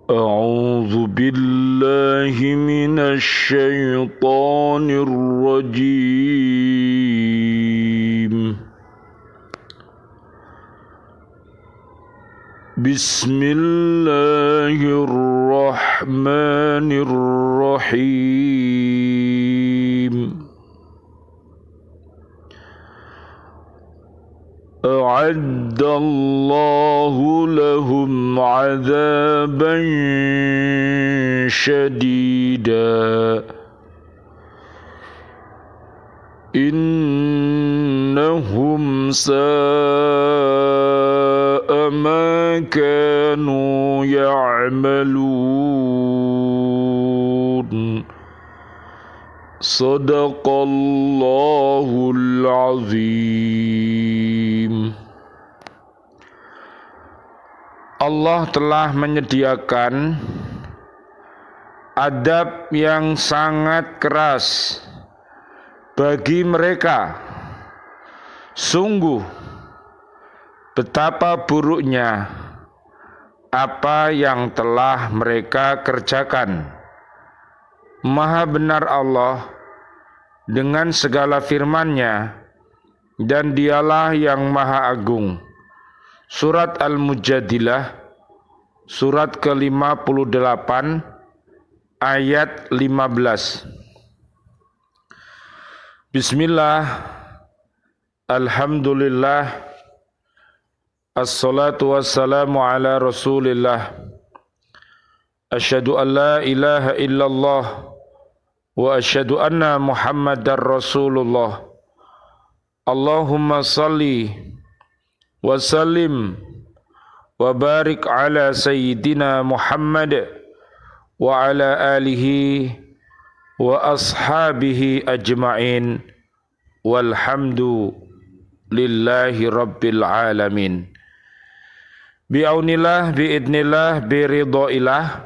أعوذ بالله من الشيطان الرجيم. بسم الله الرحمن الرحيم. أعد الله لهم عذابا شديدا إنهم ساء ما كانوا يعملون. صدق الله العظيم. Allah telah menyediakan adab yang sangat keras bagi mereka. Sungguh betapa buruknya apa yang telah mereka kerjakan. Maha benar Allah dengan segala firman-Nya, dan Dialah yang Maha Agung. Surat Al-Mujadilah, surat ke-58, ayat 15. Bismillah, alhamdulillah, assalatu wassalamu ala rasulillah. Asyhadu an la ilaha illallah wa asyhadu anna Muhammadar Rasulullah. Allahumma salli wa sallim wa barik ala sayyidina Muhammad wa ala alihi wa ashabihi ajma'in walhamdu lillahi rabbil alamin. Bi'aunillah, bi'idnillah, biridhoillah,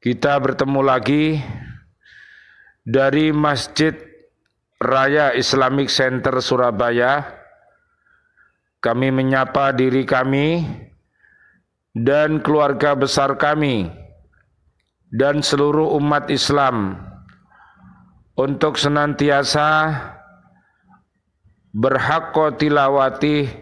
kita bertemu lagi dari Masjid Raya Islamic Center Surabaya. Kami menyapa diri kami dan keluarga besar kami dan seluruh umat Islam untuk senantiasa berhaqqa tilawati,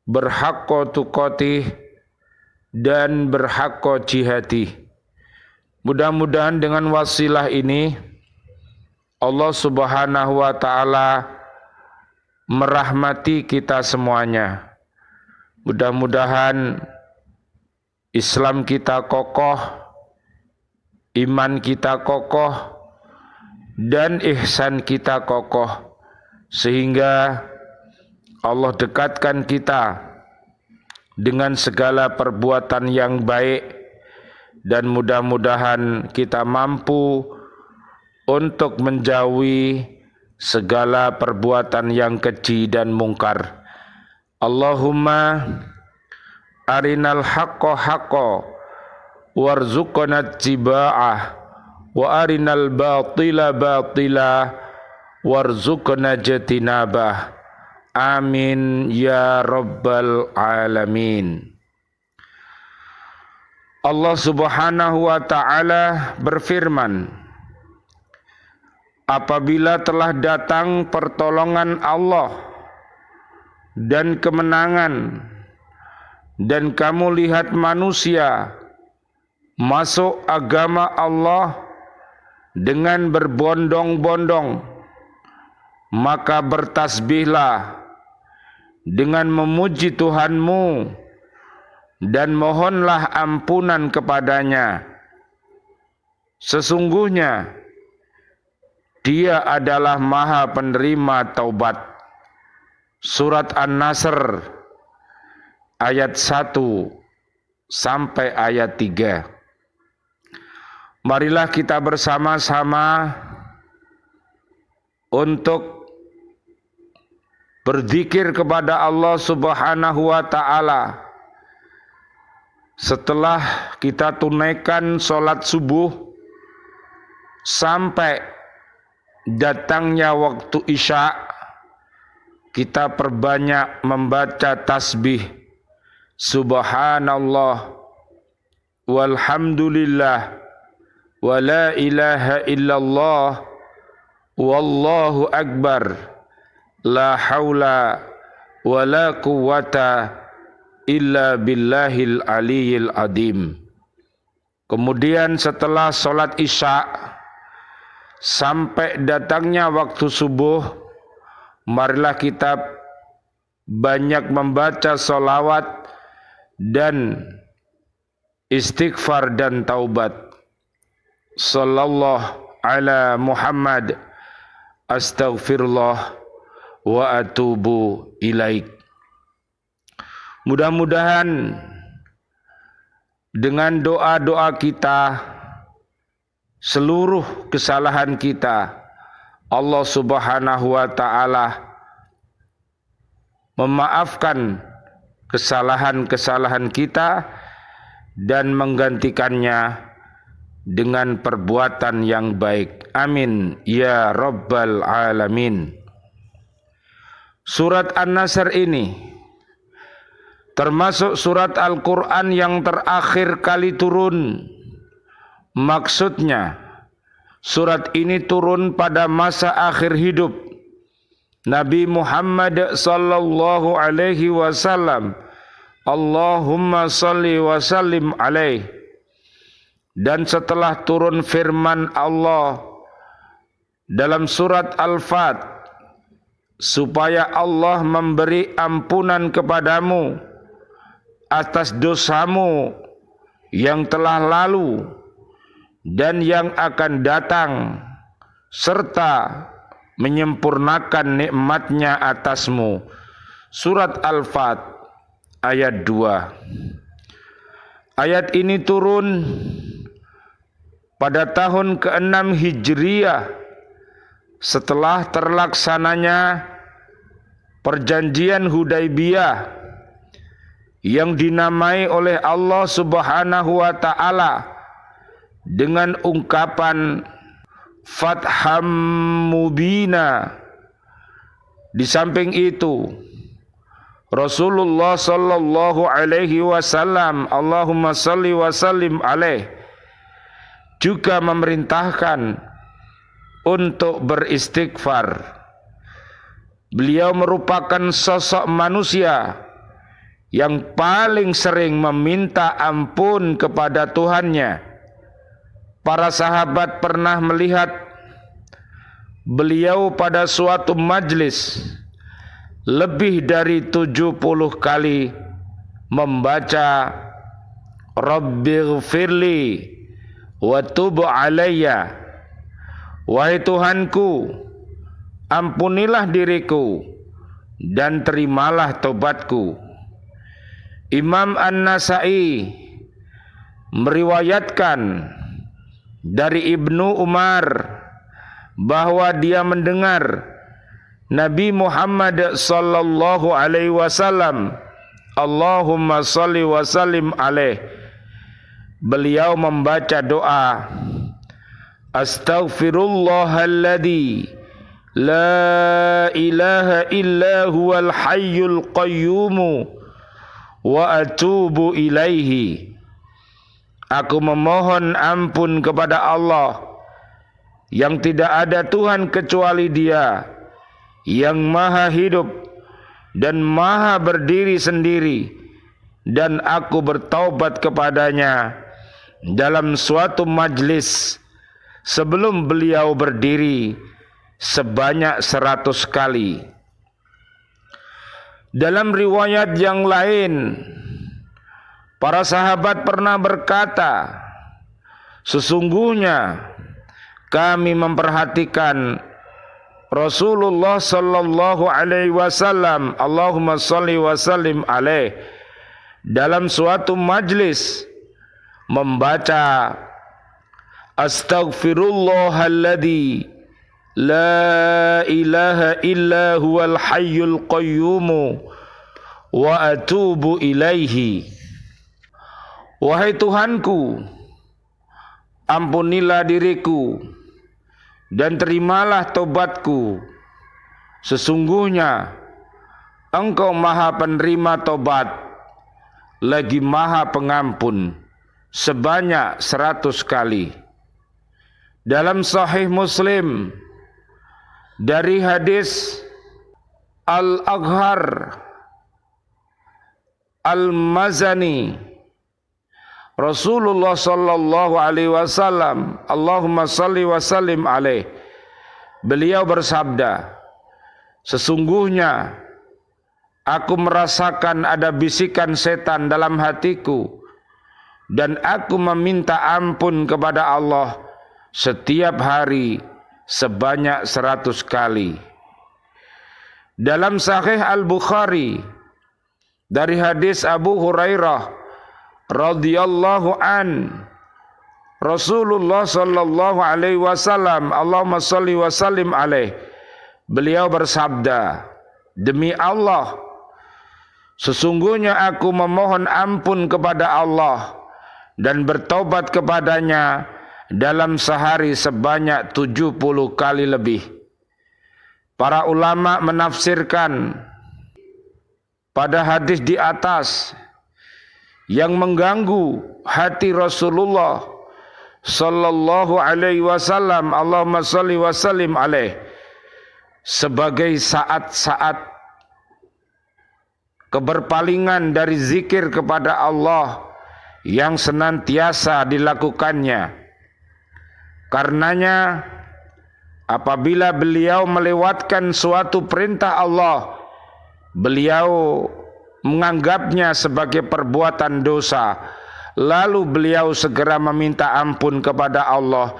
berhaqqa tuqati, dan berhaqqa jihadi. Mudah-mudahan dengan wasilah ini Allah Subhanahu wa ta'ala merahmati kita semuanya. Mudah-mudahan Islam kita kokoh, iman kita kokoh, dan ihsan kita kokoh, sehingga Allah dekatkan kita dengan segala perbuatan yang baik, dan mudah-mudahan kita mampu untuk menjauhi segala perbuatan yang keji dan mungkar. Allahumma arinal haqqo haqqo warzuqna ittiba'ah wa arinal batila batila warzuqna jatinabah. Amin ya rabbal alamin. Allah Subhanahu wa ta'ala berfirman, apabila telah datang pertolongan Allah dan kemenangan, dan kamu lihat manusia masuk agama Allah dengan berbondong-bondong, maka bertasbihlah dengan memuji Tuhanmu dan mohonlah ampunan kepadanya. Sesungguhnya Dia adalah Maha Penerima Taubat. Surat An-Nasr ayat 1 sampai ayat 3. Marilah kita bersama-sama untuk berzikir kepada Allah Subhanahu wa ta'ala. Setelah kita tunaikan sholat subuh sampai datangnya waktu isya, kita perbanyak membaca tasbih subhanallah, walhamdulillah, wa la ilaha illallah, wallahu akbar, la haula wa la quwwata illa billahil aliyyil azim. Kemudian setelah sholat isya sampai datangnya waktu subuh, marilah kita banyak membaca sholawat dan istighfar dan taubat. Sallallahu ala Muhammad, astaghfirullah wa atubu ilaik. Mudah-mudahan dengan doa-doa kita, seluruh kesalahan kita, Allah Subhanahu wa ta'ala memaafkan kesalahan-kesalahan kita dan menggantikannya dengan perbuatan yang baik. Amin ya rabbal alamin. Surat An-Nasr ini termasuk surat Al-Quran yang terakhir kali turun. Maksudnya surat ini turun pada masa akhir hidup Nabi Muhammad sallallahu alaihi wasallam. Allahumma salli wa sallim alaih. Dan setelah turun firman Allah dalam surat Al-Fat, supaya Allah memberi ampunan kepadamu atas dosamu yang telah lalu dan yang akan datang, serta menyempurnakan nikmatnya atasmu. Surat Al-Fat ayat 2. Ayat ini turun pada tahun ke-6 Hijriyah setelah terlaksananya perjanjian Hudaibiyah yang dinamai oleh Allah Subhanahu wa ta'ala dengan ungkapan Fatham Mubina. Di samping itu, Rasulullah sallallahu alaihi wasallam, Allahumma salli wa sallim alaih, juga memerintahkan untuk beristighfar. Beliau merupakan sosok manusia yang paling sering meminta ampun kepada Tuhannya. Para sahabat pernah melihat beliau pada suatu majlis lebih dari 70 kali membaca Rabbighfirli wa tub alayya. Wahai Tuhanku, ampunilah diriku dan terimalah tobatku. Imam An-Nasai meriwayatkan dari Ibnu Umar bahwa dia mendengar Nabi Muhammad sallallahu alaihi wasallam, Allahumma salli wa sallim alaih, beliau membaca doa Astaghfirullahalladzi la ilaha illa huwal hayyul qayyum wa atubu ilaihi. Aku memohon ampun kepada Allah yang tidak ada Tuhan kecuali Dia, yang maha hidup dan maha berdiri sendiri, dan aku bertaubat kepadanya dalam suatu majlis sebelum beliau berdiri sebanyak 100 kali. Dalam riwayat yang lain, para sahabat pernah berkata, sesungguhnya kami memperhatikan Rasulullah sallallahu alaihi wasallam, Allahumma salli wa sallim alaih, dalam suatu majlis membaca Astaghfirullahalladzi la ilaha illa huwal hayyul qayyum wa atubu ilaihi. Wahai Tuhanku, ampunilah diriku dan terimalah tobatku. Sesungguhnya Engkau maha penerima tobat, lagi maha pengampun. sebanyak 100 kali. Dalam Sahih Muslim dari hadis Al-Aghar Al-Mazani, Rasulullah sallallahu alaihi wasallam, Allahumma salli wa sallim alaih, beliau bersabda, sesungguhnya aku merasakan ada bisikan setan dalam hatiku dan aku meminta ampun kepada Allah setiap hari sebanyak 100 kali. Dalam Sahih Al-Bukhari dari hadis Abu Hurairah radhiyallahu an, Rasulullah sallallahu alaihi wasallam, Allahumma shalli wa sallim alaih, beliau bersabda, demi Allah, sesungguhnya aku memohon ampun kepada Allah dan bertaubat kepadanya dalam sehari sebanyak 70 kali lebih. Para ulama menafsirkan pada hadis di atas yang mengganggu hati Rasulullah sallallahu alaihi wasallam, Allahumma shalli wa sallim alaih, sebagai saat-saat keberpalingan dari zikir kepada Allah yang senantiasa dilakukannya. Karenanya apabila beliau melewatkan suatu perintah Allah, beliau menganggapnya sebagai perbuatan dosa, lalu beliau segera meminta ampun kepada Allah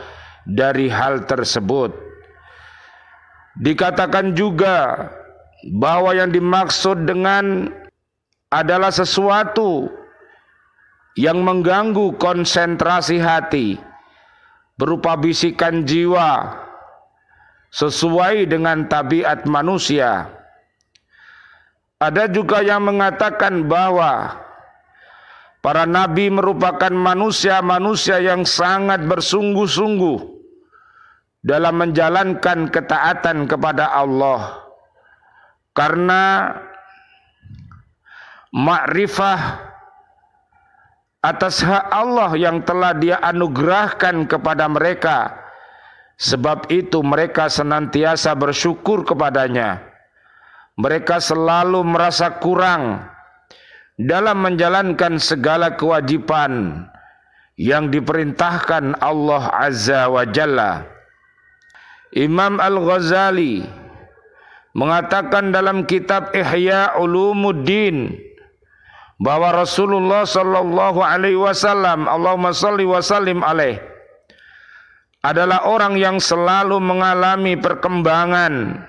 dari hal tersebut. Dikatakan juga bahwa yang dimaksud dengan adalah sesuatu yang mengganggu konsentrasi hati, berupa bisikan jiwa sesuai dengan tabiat manusia. Ada juga yang mengatakan bahwa para nabi merupakan manusia-manusia yang sangat bersungguh-sungguh dalam menjalankan ketaatan kepada Allah, karena makrifah atas hak Allah yang telah Dia anugerahkan kepada mereka. Sebab itu mereka senantiasa bersyukur kepadanya. Mereka selalu merasa kurang dalam menjalankan segala kewajiban yang diperintahkan Allah Azza wa Jalla. Imam Al-Ghazali mengatakan dalam kitab Ihya Ulumuddin bahwa Rasulullah sallallahu alaihi wasallam, Allahumma shalli wa sallim alaih, adalah orang yang selalu mengalami perkembangan.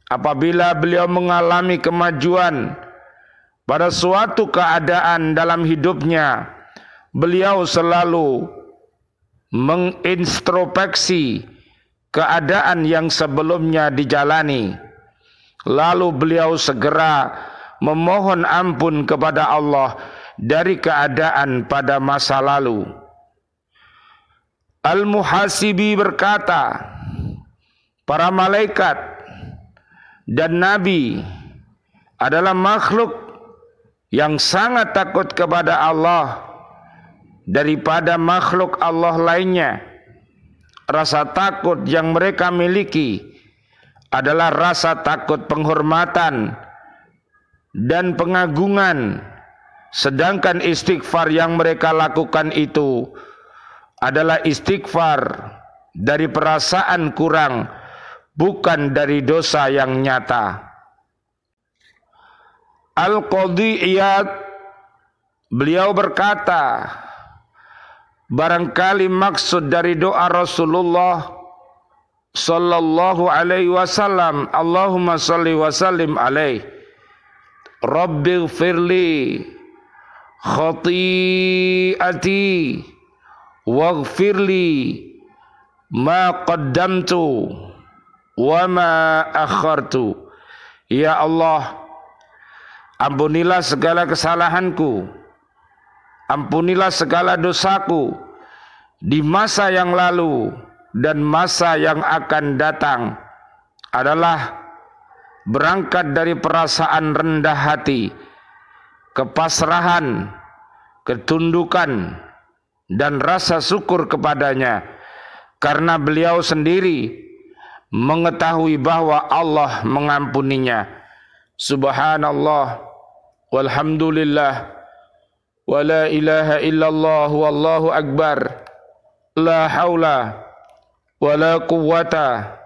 Apabila beliau mengalami kemajuan pada suatu keadaan dalam hidupnya, beliau selalu mengintrospeksi keadaan yang sebelumnya dijalani, lalu beliau segera memohon ampun kepada Allah dari keadaan pada masa lalu. Al-Muhasibi berkata, para malaikat dan nabi adalah makhluk yang sangat takut kepada Allah daripada makhluk Allah lainnya. Rasa takut yang mereka miliki adalah rasa takut penghormatan dan pengagungan, sedangkan istighfar yang mereka lakukan itu adalah istighfar dari perasaan kurang, bukan dari dosa yang nyata. Al-Qadhi Iyad beliau berkata, barangkali maksud dari doa Rasulullah sallallahu alaihi wasallam, Allahumma shalli wa sallim alaih, Rabbighfirli khati'ati waghfirli ma qaddamtu wa ma akhartu. Ya Allah, ampunilah segala kesalahanku, ampunilah segala dosaku di masa yang lalu dan masa yang akan datang. Adalah berangkat dari perasaan rendah hati, kepasrahan, ketundukan, dan rasa syukur kepadanya, karena beliau sendiri mengetahui bahwa Allah mengampuninya. Subhanallah walhamdulillah wa la ilaha illallah wallahu akbar, la haula wa la quwwata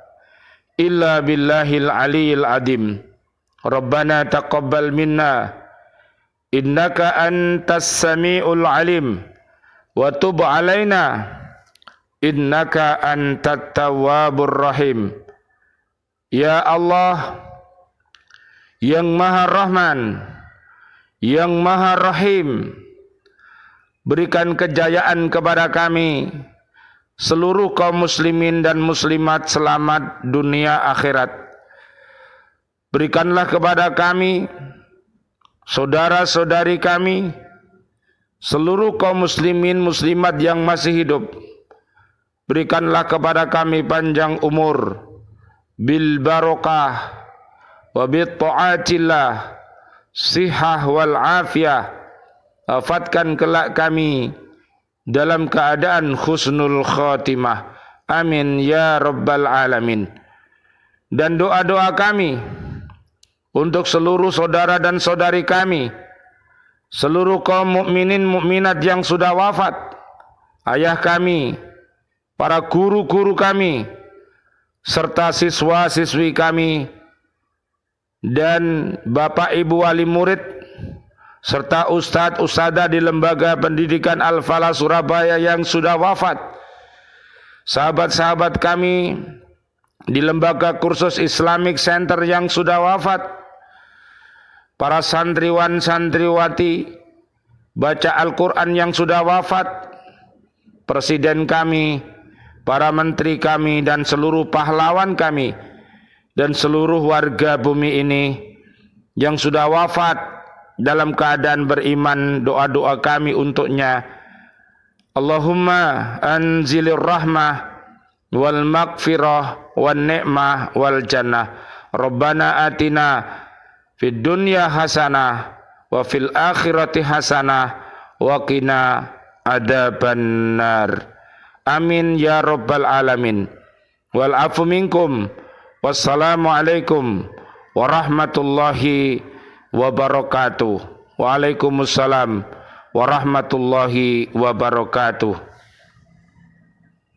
illa billahil aliyil adim. Rabbana taqabbal minna innaka antas sami'ul alim wa tub alaina innaka antat tawwabur rahim. Ya Allah yang Maha Rahman, yang Maha Rahim, berikan kejayaan kepada kami, seluruh kaum muslimin dan muslimat, selamat dunia akhirat. Berikanlah kepada kami, saudara-saudari kami, seluruh kaum muslimin muslimat yang masih hidup, berikanlah kepada kami panjang umur, bil barokah wa bit ta'atillah, sihah wal afiyah. Wafatkan kelak kami dalam keadaan husnul khatimah. Amin ya rabbal alamin. Dan doa-doa kami untuk seluruh saudara dan saudari kami, seluruh kaum mukminin mukminat yang sudah wafat, ayah kami, para guru-guru kami, serta siswa-siswi kami, dan bapak ibu wali murid, serta ustadz-ustadzah di lembaga pendidikan Al-Falah Surabaya yang sudah wafat, sahabat-sahabat kami di lembaga kursus Islamic Center yang sudah wafat, para santriwan santriwati baca Al-Quran yang sudah wafat, presiden kami, para menteri kami, dan seluruh pahlawan kami, dan seluruh warga bumi ini yang sudah wafat dalam keadaan beriman, doa-doa kami untuknya. Allahumma anzilir rahmah wal maghfirah wan ni'mah wal jannah. Rabbana atina fid dunya hasanah wa fil akhirati hasanah wa qina adzabannar. Amin ya rabbal alamin. Wal afu minkum. Wassalamualaikum warahmatullahi wabarakatuh. Waalaikumsalam warahmatullahi wabarakatuh.